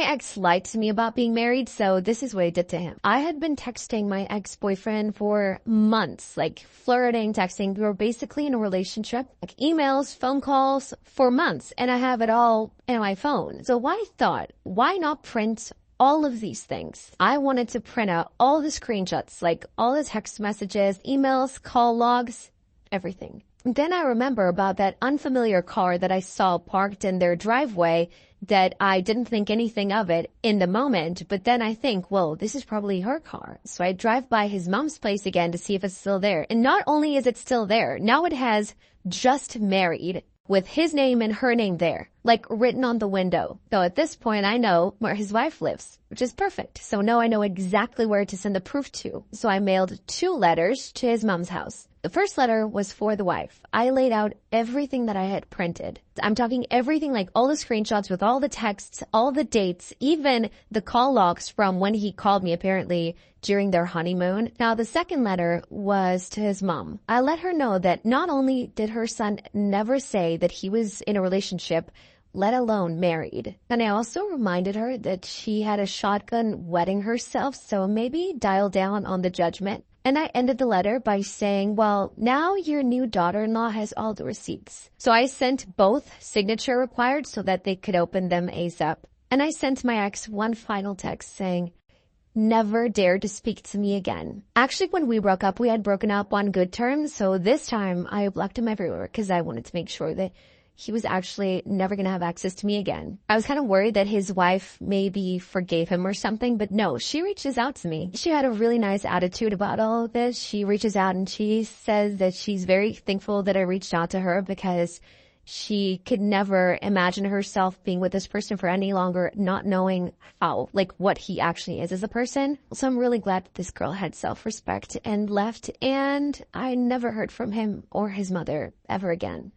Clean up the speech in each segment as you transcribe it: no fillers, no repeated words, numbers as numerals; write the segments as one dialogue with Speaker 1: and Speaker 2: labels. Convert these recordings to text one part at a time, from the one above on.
Speaker 1: My ex lied to me about being married, so this is what I did to him. I had been texting my ex-boyfriend for months, like flirting, texting. We were basically in a relationship, like emails, phone calls for months, and I have it all in my phone. So I thought, why not print all of these things? I wanted to print out all the screenshots, like all the text messages, emails, call logs, everything. Then I remember about that unfamiliar car that I saw parked in their driveway that I didn't think anything of it in the moment. But then I think, well, this is probably her car. So I drive by his mom's place again to see if it's still there. And not only is it still there, now it has just married with his name and her name there, like written on the window. So at this point, I know where his wife lives, which is perfect. So now I know exactly where to send the proof to. So I mailed 2 letters to his mom's house. The first letter was for the wife. I laid out everything that I had printed. I'm talking everything, like all the screenshots with all the texts, all the dates, even the call logs from when he called me apparently during their honeymoon. Now, the second letter was to his mom. I let her know that not only did her son never say that he was in a relationship, let alone married. And I also reminded her that she had a shotgun wedding herself, so maybe dial down on the judgment. And I ended the letter by saying, well, now your new daughter-in-law has all the receipts. So I sent both signature required so that they could open them ASAP. And I sent my ex one final text saying, never dare to speak to me again. Actually, when we broke up, we had broken up on good terms. So this time I blocked him everywhere because I wanted to make sure that he was actually never going to have access to me again. I was kind of worried that his wife maybe forgave him or something, but no, she reaches out to me. She had a really nice attitude about all of this. She reaches out and she says that she's very thankful that I reached out to her because she could never imagine herself being with this person for any longer, not knowing how, like what he actually is as a person. So I'm really glad that this girl had self-respect and left, and I never heard from him or his mother ever again.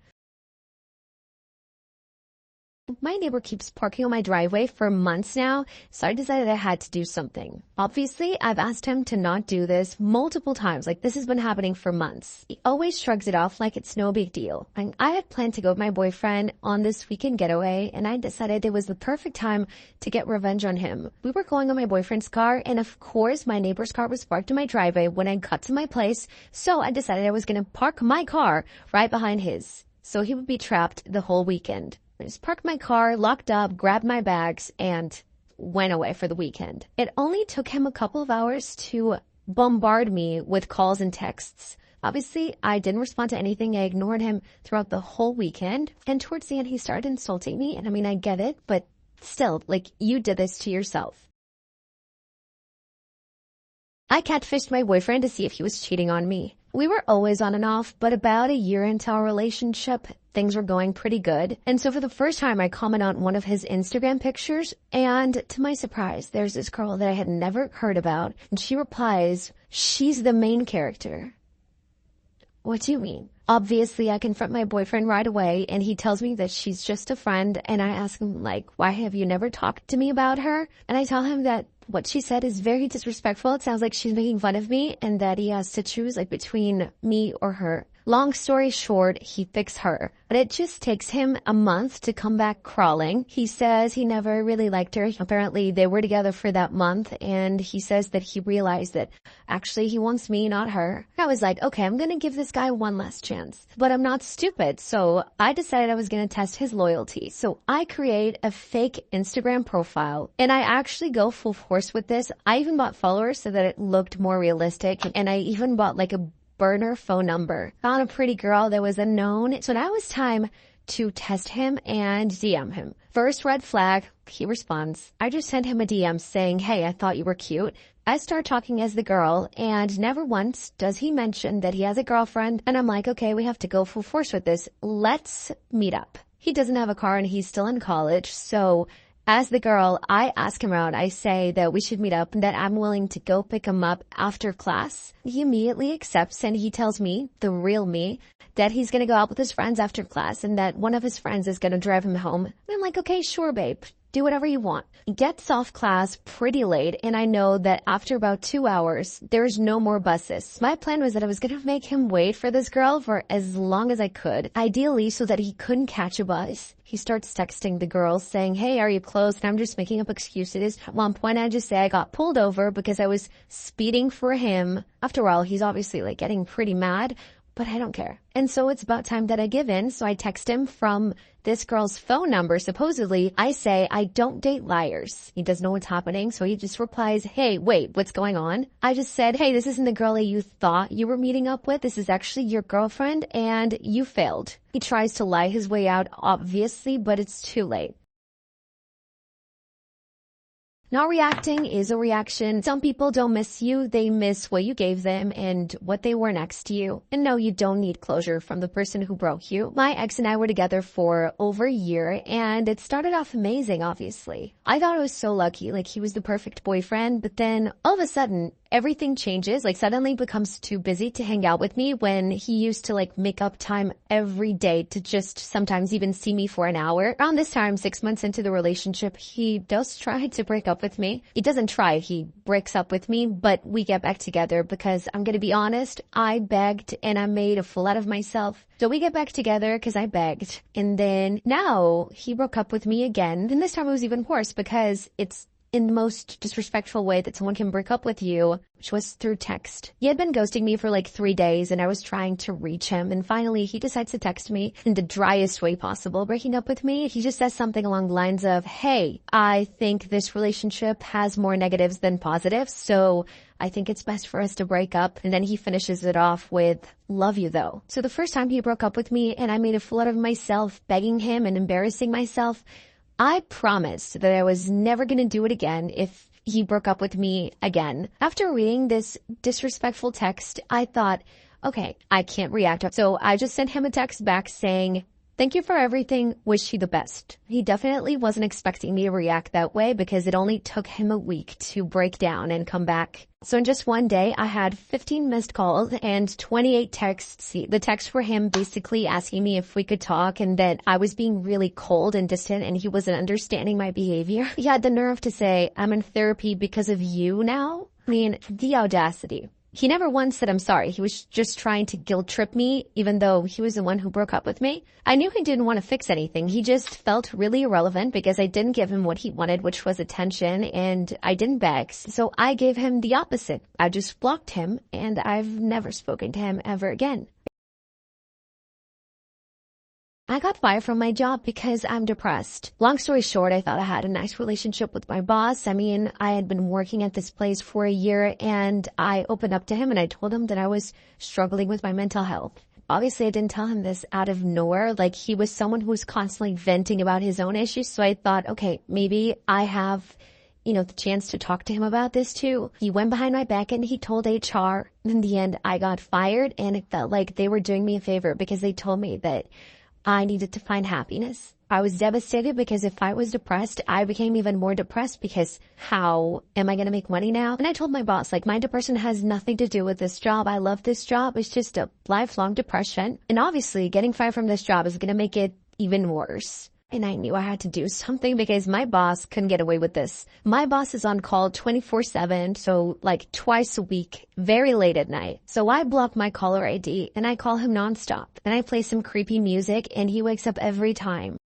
Speaker 1: My neighbor keeps parking on my driveway for months now, so I decided I had to do something. Obviously, I've asked him to not do this multiple times, like this has been happening for months. He always shrugs it off like it's no big deal. And I had planned to go with my boyfriend on this weekend getaway, and I decided it was the perfect time to get revenge on him. We were going on my boyfriend's car, and of course, my neighbor's car was parked in my driveway when I got to my place, so I decided I was going to park my car right behind his, so he would be trapped the whole weekend. I just parked my car, locked up, grabbed my bags, and went away for the weekend. It only took him a couple of hours to bombard me with calls and texts. Obviously, I didn't respond to anything. I ignored him throughout the whole weekend. And towards the end, he started insulting me. And I mean, I get it, but still, like, you did this to yourself. I catfished my boyfriend to see if he was cheating on me. We were always on and off, but about a year into our relationship, things were going pretty good. And so for the first time, I comment on one of his Instagram pictures, and to my surprise, there's this girl that I had never heard about, and she replies, she's the main character. What do you mean? Obviously, I confront my boyfriend right away, and he tells me that she's just a friend, and I ask him, like, why have you never talked to me about her? And I tell him that what she said is very disrespectful. It sounds like she's making fun of me, and that he has to choose, like, between me or her. Long story short, he picks her. But it just takes him a month to come back crawling. He says he never really liked her. Apparently, they were together for that month, and he says that he realized that actually he wants me, not her. I was like, okay, I'm gonna give this guy one last chance. But I'm not stupid, so I decided I was gonna test his loyalty. So I create a fake Instagram profile, and I actually go full force with this. I even bought followers so that it looked more realistic, and I even bought like a burner phone number. Found a pretty girl that was unknown. So now it's time to test him and DM him. First red flag, he responds. I just sent him a DM saying, hey, I thought you were cute. I start talking as the girl, and never once does he mention that he has a girlfriend. And I'm like, okay, we have to go full force with this. Let's meet up. He doesn't have a car and he's still in college, so as the girl, I ask him out. I say that we should meet up and that I'm willing to go pick him up after class. He immediately accepts, and he tells me, the real me, that he's going to go out with his friends after class and that one of his friends is going to drive him home. And I'm like, okay, sure, babe. do whatever you want. He gets off class pretty late, and I know that after about 2 hours, there's no more buses. My plan was that I was going to make him wait for this girl for as long as I could, ideally so that he couldn't catch a bus. He starts texting the girl saying, hey, are you close? And I'm just making up excuses. At one point, I just say I got pulled over because I was speeding for him. After all, he's obviously like getting pretty mad, but I don't care. And so it's about time that I give in. So I text him from this girl's phone number. Supposedly, I say, I don't date liars. He doesn't know what's happening. So he just replies, hey, wait, what's going on? I just said, hey, this isn't the girl that you thought you were meeting up with. This is actually your girlfriend and you failed. He tries to lie his way out, obviously, but it's too late. Not reacting is a reaction. Some people don't miss you. They miss what you gave them and what they were next to you. And no, you don't need closure from the person who broke you. My ex and I were together for over a year and it started off amazing, obviously. I thought I was so lucky, like he was the perfect boyfriend, but then all of a sudden, everything changes, like suddenly becomes too busy to hang out with me when he used to like make up time every day to just sometimes even see me for an hour. Around this time, 6 months into the relationship, he does try to break up with me. He doesn't try, he breaks up with me, but we get back together because I'm gonna be honest, I begged and I made a fool out of myself. So we get back together because I begged. And then now he broke up with me again. And this time it was even worse because it's in the most disrespectful way that someone can break up with you, which was through text. He had been ghosting me for like 3 days and I was trying to reach him. And finally he decides to text me in the driest way possible, breaking up with me. He just says something along the lines of, hey, I think this relationship has more negatives than positives. So I think it's best for us to break up. And then he finishes it off with, love you though. So the first time he broke up with me and I made a fool out of myself, begging him and embarrassing myself, I promised that I was never going to do it again if he broke up with me again. After reading this disrespectful text, I thought, okay, I can't react. So I just sent him a text back saying, thank you for everything. Wish you the best. He definitely wasn't expecting me to react that way because it only took him a week to break down and come back. So in just one day, I had 15 missed calls and 28 texts. The texts were him basically asking me if we could talk and that I was being really cold and distant and he wasn't understanding my behavior. He had the nerve to say, I'm in therapy because of you now. I mean, the audacity. He never once said I'm sorry. He was just trying to guilt trip me, even though he was the one who broke up with me. I knew he didn't want to fix anything. He just felt really irrelevant because I didn't give him what he wanted, which was attention, and I didn't beg. So I gave him the opposite. I just blocked him, and I've never spoken to him ever again. I got fired from my job because I'm depressed. Long story short, I thought I had a nice relationship with my boss. I mean, I had been working at this place for a year and I opened up to him and I told him that I was struggling with my mental health. Obviously, I didn't tell him this out of nowhere. Like, he was someone who was constantly venting about his own issues. So I thought, okay, maybe I have, the chance to talk to him about this too. He went behind my back and he told HR. In the end, I got fired and it felt like they were doing me a favor because they told me that I needed to find happiness. I was devastated because if I was depressed, I became even more depressed because how am I going to make money now? And I told my boss, like, my depression has nothing to do with this job. I love this job. It's just a lifelong depression. And obviously getting fired from this job is going to make it even worse. And I knew I had to do something because my boss couldn't get away with this. My boss is on call 24/7, so like twice a week, very late at night. So I block my caller ID and I call him nonstop. Then I play some creepy music and he wakes up every time.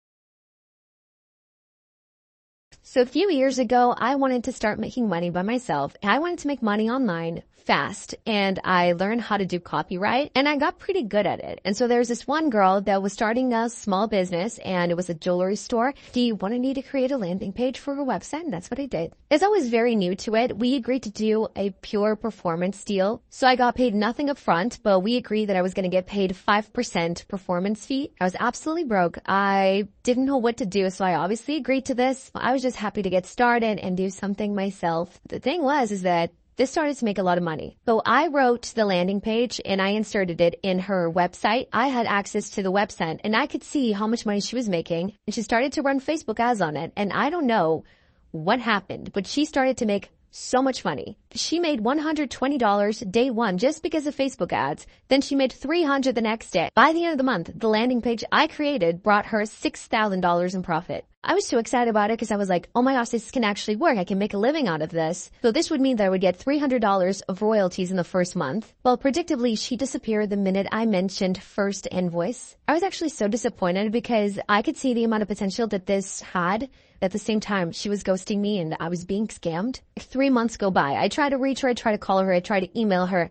Speaker 1: So a few years ago, I wanted to start making money by myself. I wanted to make money online fast and I learned how to do copyright and I got pretty good at it. And so there's this one girl that was starting a small business and it was a jewelry store. She wanted me to create a landing page for her website and that's what I did. As I was very new to it, we agreed to do a pure performance deal. So I got paid nothing up front, but we agreed that I was going to get paid 5% performance fee. I was absolutely broke. I didn't know what to do, so I obviously agreed to this. I was just happy to get started and do something myself. The thing is that this started to make a lot of money. So I wrote the landing page and I inserted it in her website. I had access to the website and I could see how much money she was making. And she started to run Facebook ads on it. And I don't know what happened, but she started to make so much money. She made $120 day one just because of Facebook ads. Then she made $300 the next day. By the end of the month, the landing page I created brought her $6,000 in profit. I was so excited about it because I was like, oh my gosh, this can actually work. I can make a living out of this. So this would mean that I would get $300 of royalties in the first month. Well, predictably, she disappeared the minute I mentioned first invoice. I was actually so disappointed because I could see the amount of potential that this had. At the same time, she was ghosting me and I was being scammed. 3 months go by. I try to reach her. I try to call her. I try to email her.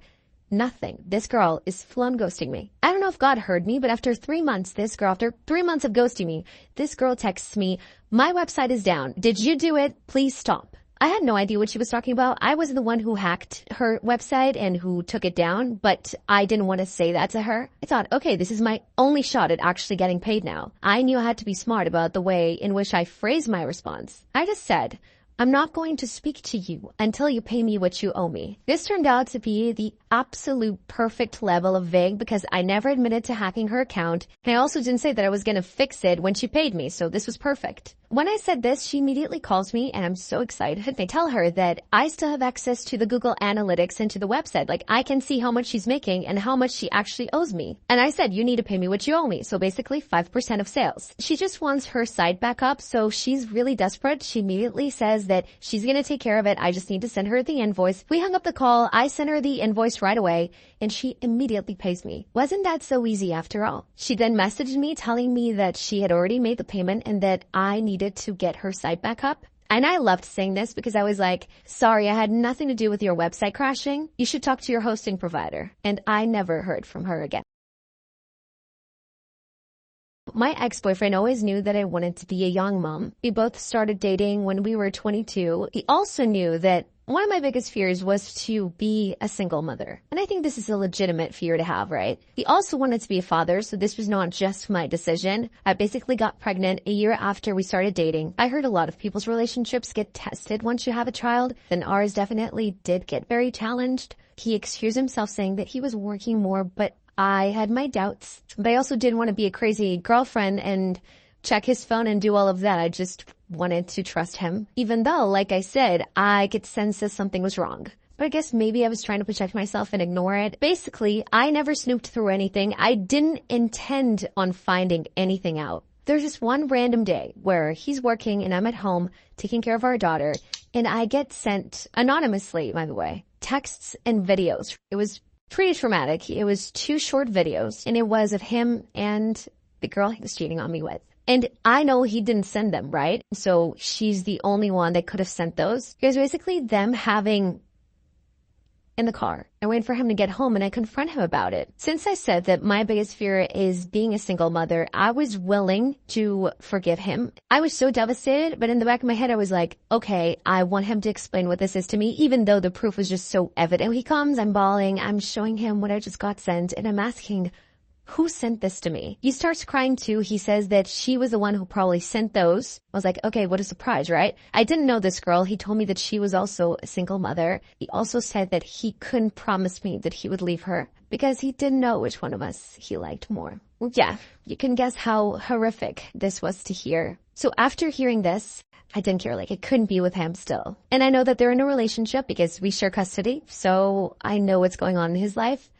Speaker 1: Nothing. This girl is full-on ghosting me. I don't know if God heard me, but after 3 months, after 3 months of ghosting me, this girl texts me, my website is down. Did you do it? Please stop. I had no idea what she was talking about. I was the one who hacked her website and who took it down, but I didn't want to say that to her. I thought, okay, this is my only shot at actually getting paid now. I knew I had to be smart about the way in which I phrased my response. I just said, I'm not going to speak to you until you pay me what you owe me. This turned out to be the absolute perfect level of vague because I never admitted to hacking her account. And I also didn't say that I was going to fix it when she paid me, so this was perfect. When I said this, she immediately calls me and I'm so excited. I tell her that I still have access to the Google Analytics and to the website. Like I can see how much she's making and how much she actually owes me. And I said, you need to pay me what you owe me. So basically 5% of sales. She just wants her site back up. So she's really desperate. She immediately says that she's going to take care of it. I just need to send her the invoice. We hung up the call. I sent her the invoice right away and she immediately pays me. Wasn't that so easy after all? She then messaged me telling me that she had already made the payment and that I needed to get her site back up. And I loved saying this because I was like, sorry, I had nothing to do with your website crashing. You should talk to your hosting provider. And I never heard from her again. My ex-boyfriend always knew that I wanted to be a young mom. We both started dating when we were 22. He also knew that one of my biggest fears was to be a single mother. And I think this is a legitimate fear to have, right? He also wanted to be a father, so this was not just my decision. I basically got pregnant a year after we started dating. I heard a lot of people's relationships get tested once you have a child. Then ours definitely did get very challenged. He excused himself saying that he was working more, but I had my doubts. But I also didn't want to be a crazy girlfriend and check his phone and do all of that. I just wanted to trust him, even though, like I said, I could sense that something was wrong. But I guess maybe I was trying to protect myself and ignore it. Basically, I never snooped through anything. I didn't intend on finding anything out. There's just one random day where he's working and I'm at home taking care of our daughter, and I get sent, anonymously, by the way, texts and videos. It was pretty traumatic. It was 2 short videos, and it was of him and the girl he was cheating on me with. And I know he didn't send them, right? So she's the only one that could have sent those. Because basically them having in the car. I waited for him to get home and I confront him about it. Since I said that my biggest fear is being a single mother, I was willing to forgive him. I was so devastated, but in the back of my head, I was like, okay, I want him to explain what this is to me, even though the proof was just so evident. He comes, I'm bawling, I'm showing him what I just got sent, and I'm asking, who sent this to me? He starts crying too. He says that she was the one who probably sent those. I was like, okay, what a surprise, right? I didn't know this girl. He told me that she was also a single mother. He also said that he couldn't promise me that he would leave her because he didn't know which one of us he liked more. Yeah, you can guess how horrific this was to hear. So after hearing this, I didn't care. Like, I couldn't be with him still. And I know that they're in a relationship because we share custody. So I know what's going on in his life.